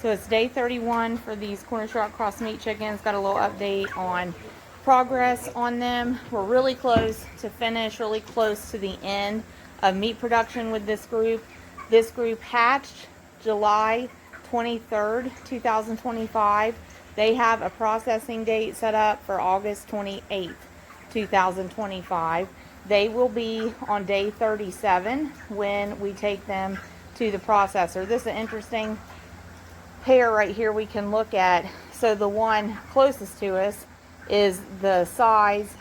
So it's day 31 for these Cornish Rock Cross meat chickens. Got a little update on progress on them. We're really close to finish, really close to the end of meat production with this group. This group hatched July 23rd, 2025. They have a processing date set up for August 28th, 2025. They will be on day 37 when we take them to the processor. This is an interesting pair right here we can look at. So the one closest to us is the size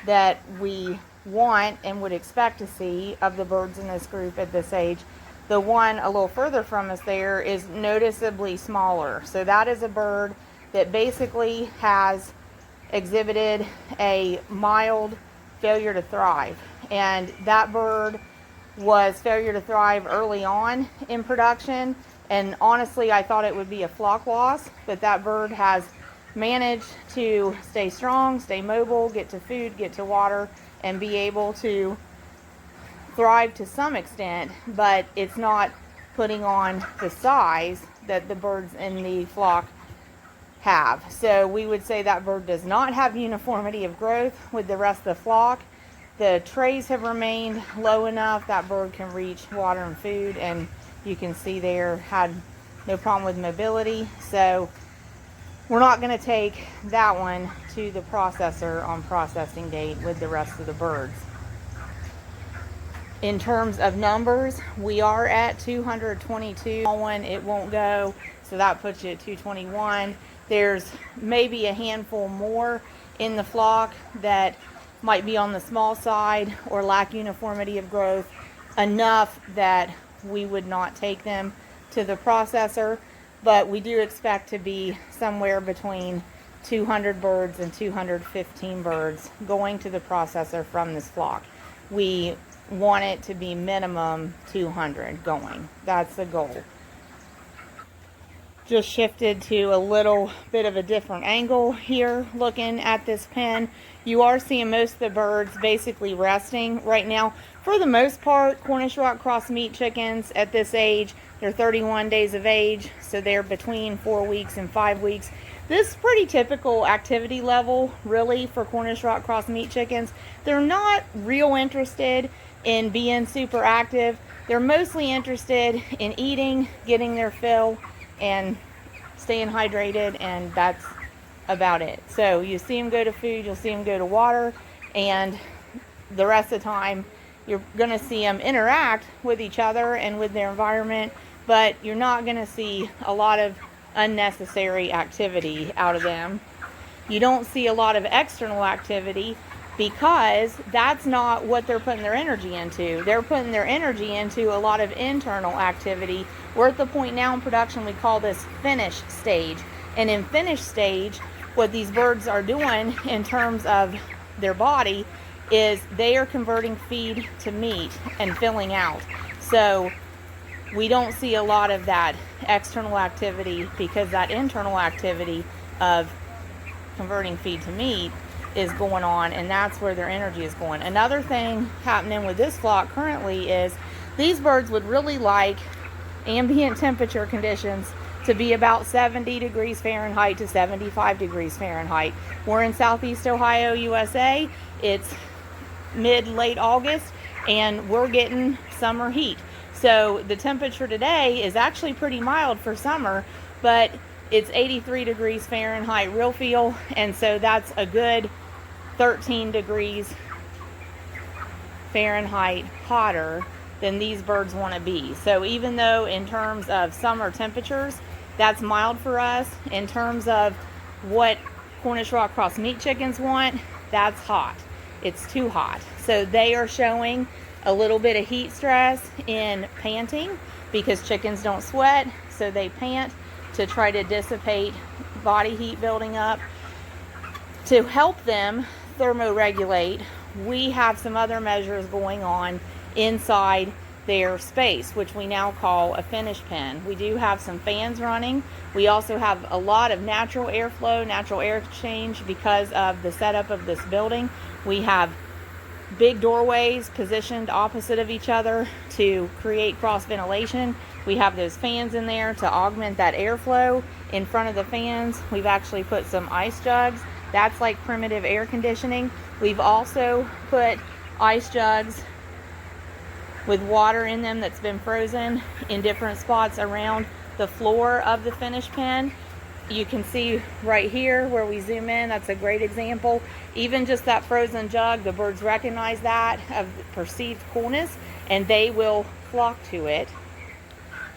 that we want and would expect to see of the birds in this group at this age. The one a little further from us there is noticeably smaller. So that is a bird that basically has exhibited a mild failure to thrive. And that bird was failure to thrive early on in production. And honestly, I thought it would be a flock loss, but that bird has managed to stay strong, stay mobile, get to food, get to water, and be able to thrive to some extent, but it's not putting on the size that the birds in the flock have. So we would say that bird does not have uniformity of growth with the rest of the flock. The trays have remained low enough that bird can reach water and food, and you can see there had no problem with mobility. So we're not going to take that one to the processor on processing date with the rest of the birds. In terms of numbers, we are at 222. One, it won't go, so that puts you at 221. There's maybe a handful more in the flock that might be on the small side or lack uniformity of growth enough that we would not take them to the processor, but we do expect to be somewhere between 200 birds and 215 birds going to the processor from this flock. We want it to be minimum 200 going. That's the goal. Just shifted to a little bit of a different angle here looking at this pen. You are seeing most of the birds basically resting right now. For the most part, Cornish Rock Cross meat chickens at this age, they're 31 days of age, so they're between 4 weeks and 5 weeks. This is pretty typical activity level, really, for Cornish Rock Cross meat chickens. They're not real interested in being super active. They're mostly interested in eating, getting their fill, and staying hydrated, and that's about it. So you see them go to food, you'll see them go to water, and the rest of the time you're going to see them interact with each other and with their environment, but you're not going to see a lot of unnecessary activity out of them. You don't see a lot of external activity because that's not what they're putting their energy into. They're putting their energy into a lot of internal activity. We're at the point now in production, we call this finish stage. And in finish stage, what these birds are doing in terms of their body is they are converting feed to meat and filling out. So we don't see a lot of that external activity because that internal activity of converting feed to meat is going on, and that's where their energy is going. Another thing happening with this flock currently is these birds would really like ambient temperature conditions to be about 70 degrees Fahrenheit to 75 degrees Fahrenheit. We're in Southeast Ohio, USA. It's mid-late August, and we're getting summer heat. So the temperature today is actually pretty mild for summer, but it's 83 degrees Fahrenheit real feel, and so that's a good 13 degrees Fahrenheit hotter than these birds want to be. So even though in terms of summer temperatures, that's mild for us, in terms of what Cornish Rock Cross meat chickens want, that's hot. It's too hot. So they are showing a little bit of heat stress in panting because chickens don't sweat, so they pant to try to dissipate body heat building up. To help them thermoregulate, we have some other measures going on inside their space, which we now call a finish pen. We do have some fans running. We also have a lot of natural airflow, natural air exchange because of the setup of this building. We have big doorways positioned opposite of each other to create cross ventilation. We have those fans in there to augment that airflow. In front of the fans, we've actually put some ice jugs. That's like primitive air conditioning. We've also put ice jugs with water in them that's been frozen in different spots around the floor of the finished pen. You can see right here where we zoom in, that's a great example. Even just that frozen jug, the birds recognize that of perceived coolness and they will flock to it.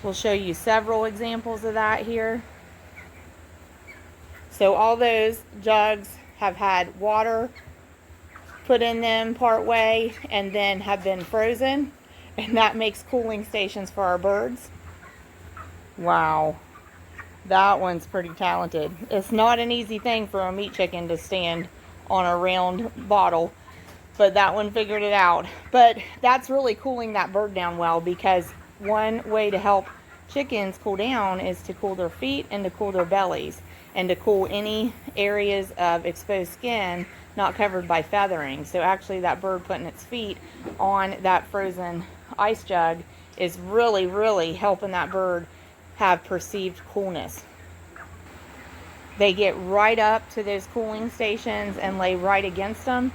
We'll show you several examples of that here. So all those jugs have had water put in them part way and then have been frozen, and that makes cooling stations for our birds. Wow, that one's pretty talented. It's not an easy thing for a meat chicken to stand on a round bottle, but that one figured it out. But that's really cooling that bird down well, because one way to help chickens cool down is to cool their feet and to cool their bellies and to cool any areas of exposed skin not covered by feathering. So actually that bird putting its feet on that frozen ice jug is really, really helping that bird have perceived coolness. They get right up to those cooling stations and lay right against them.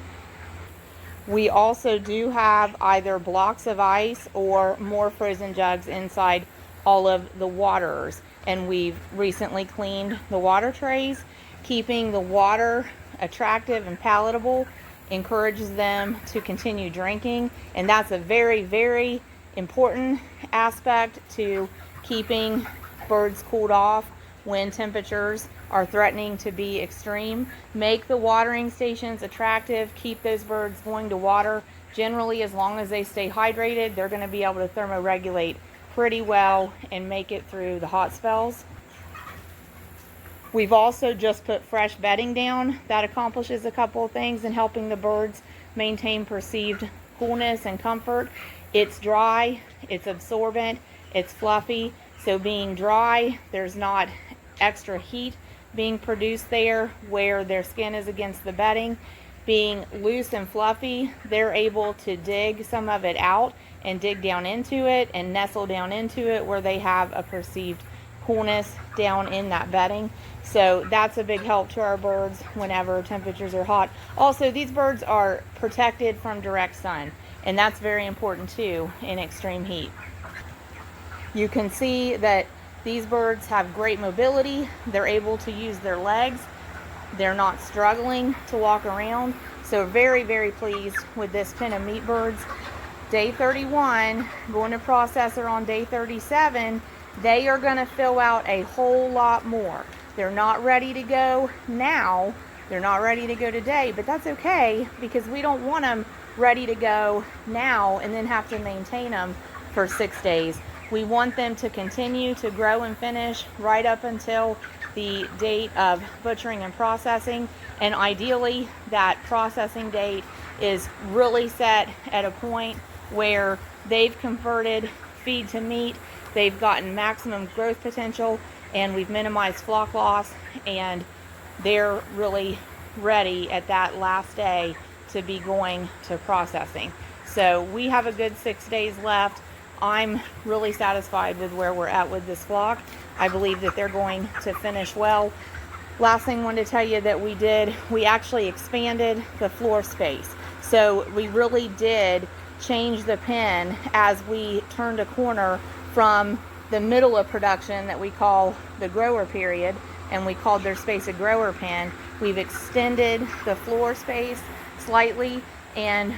We also do have either blocks of ice or more frozen jugs inside all of the waterers, and we've recently cleaned the water trays. Keeping the water attractive and palatable encourages them to continue drinking, and that's a very, very important aspect to keeping birds cooled off when temperatures are threatening to be extreme. Make the watering stations attractive, keep those birds going to water. Generally, as long as they stay hydrated, they're going to be able to thermoregulate pretty well and make it through the hot spells. We've also just put fresh bedding down. That accomplishes a couple of things in helping the birds maintain perceived coolness and comfort. It's dry, it's absorbent, it's fluffy. So being dry, there's not extra heat being produced there where their skin is against the bedding. Being loose and fluffy, they're able to dig some of it out and dig down into it and nestle down into it where they have a perceived coolness down in that bedding. So that's a big help to our birds whenever temperatures are hot. Also, these birds are protected from direct sun, and that's very important too in extreme heat. You can see that these birds have great mobility. They're able to use their legs. They're not struggling to walk around. So very, very pleased with this pen of meat birds. Day 31, going to processor on day 37, they are going to fill out a whole lot more. They're not ready to go now. They're not ready to go today, but that's okay because we don't want them ready to go now and then have to maintain them for 6 days. We want them to continue to grow and finish right up until the date of butchering and processing. And ideally, that processing date is really set at a point where they've converted feed to meat, they've gotten maximum growth potential, and we've minimized flock loss, and they're really ready at that last day to be going to processing. So we have a good 6 days left. I'm really satisfied with where we're at with this flock. I believe that they're going to finish well. Last thing I wanted to tell you that we did, we actually expanded the floor space. So we really did change the pen as we turned a corner from the middle of production that we call the grower period, and we called their space a grower pen. We've extended the floor space slightly, and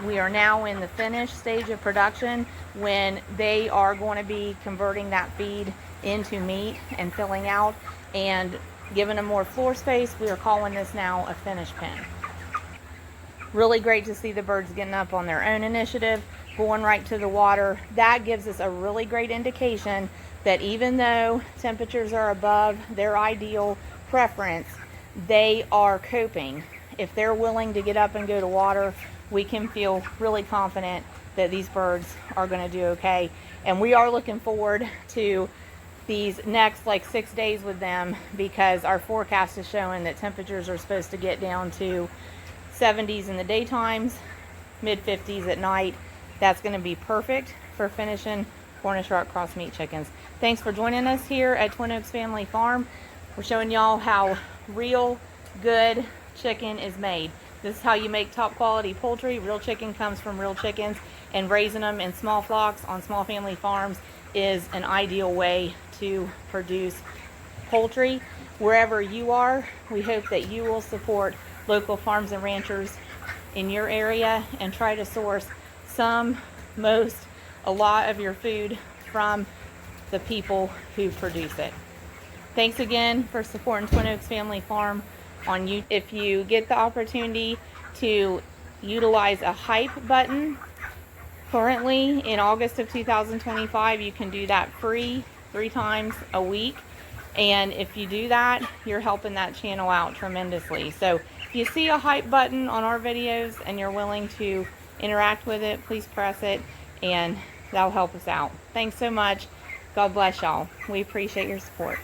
we are now in the finished stage of production when they are going to be converting that feed into meat and filling out and giving them more floor space. We are calling this now a finished pen. Really great to see the birds getting up on their own initiative, going right to the water. That gives us a really great indication that even though temperatures are above their ideal preference, they are coping. If they're willing to get up and go to water, we can feel really confident that these birds are going to do okay. And we are looking forward to these next 6 days with them, because our forecast is showing that temperatures are supposed to get down to 70s in the daytimes, mid-50s at night. That's going to be perfect for finishing Cornish Rock Cross Meat chickens. Thanks for joining us here at Twin Oaks Family Farm. We're showing y'all how real good chicken is made. This is how you make top quality poultry. Real chicken comes from real chickens, and raising them in small flocks on small family farms is an ideal way to produce poultry. Wherever you are, we hope that you will support local farms and ranchers in your area and try to source a lot of your food from the people who produce it. Thanks again for supporting Twin Oaks Family Farm on YouTube. If you get the opportunity to utilize a hype button currently in August of 2025, you can do that free 3 times a week. And if you do that, you're helping that channel out tremendously. So if you see a hype button on our videos and you're willing to interact with it, please press it, and that'll help us out. Thanks so much. God bless y'all. We appreciate your support.